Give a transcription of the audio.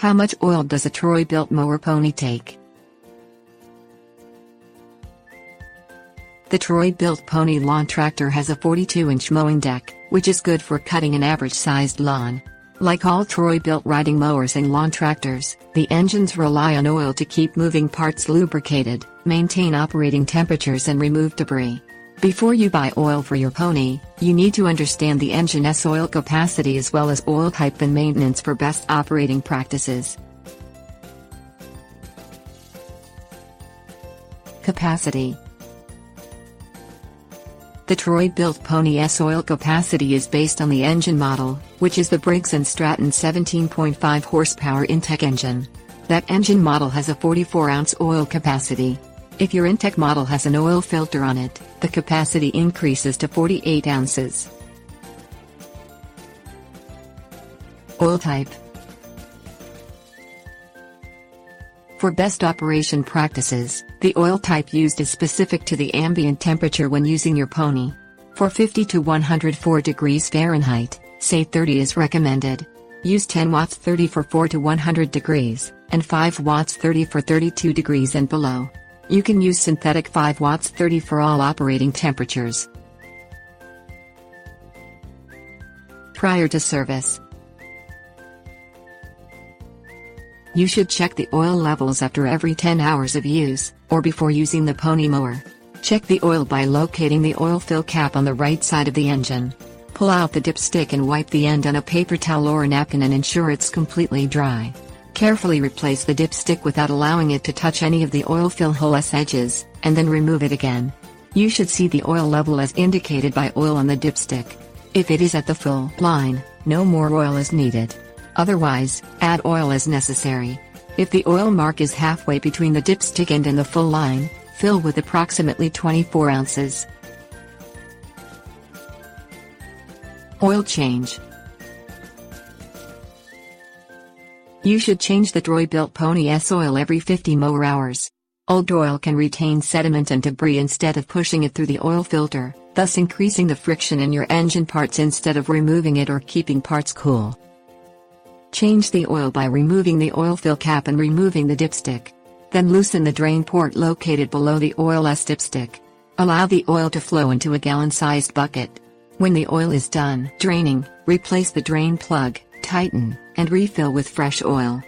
How much oil does a Troy-Bilt Mower Pony take? The Troy-Bilt Pony Lawn Tractor has a 42-inch mowing deck, which is good for cutting an average-sized lawn. Like all Troy-Bilt riding mowers and lawn tractors, the engines rely on oil to keep moving parts lubricated, maintain operating temperatures and remove debris. Before you buy oil for your pony, you need to understand the engine's oil capacity as well as oil type and maintenance for best operating practices. Capacity. The Troy-Bilt Pony's oil capacity is based on the engine model, which is the Briggs & Stratton 17.5 horsepower Intech engine. That engine model has a 44-ounce oil capacity. If your Intech model has an oil filter on it, the capacity increases to 48 ounces. Oil type. For best operation practices, the oil type used is specific to the ambient temperature when using your pony. For 50 to 104 degrees Fahrenheit, say 30 is recommended. Use 10 watts 30 for 4 to 100 degrees, and 5 watts 30 for 32 degrees and below. You can use synthetic 5 watts 30 for all operating temperatures. Prior to service. You should check the oil levels after every 10 hours of use, or before using the pony mower. Check the oil by locating the oil fill cap on the right side of the engine. Pull out the dipstick and wipe the end on a paper towel or a napkin and ensure it's completely dry. Carefully replace the dipstick without allowing it to touch any of the oil fill hole's edges, and then remove it again. You should see the oil level as indicated by oil on the dipstick. If it is at the full line, no more oil is needed. Otherwise, add oil as necessary. If the oil mark is halfway between the dipstick end and the full line, fill with approximately 24 ounces. Oil change. You should change the Troy-Bilt Pony's oil every 50 mower hours. Old oil can retain sediment and debris instead of pushing it through the oil filter, thus increasing the friction in your engine parts instead of removing it or keeping parts cool. Change the oil by removing the oil fill cap and removing the dipstick. Then loosen the drain port located below the oil's dipstick. Allow the oil to flow into a gallon-sized bucket. When the oil is done draining, replace the drain plug, tighten, and refill with fresh oil.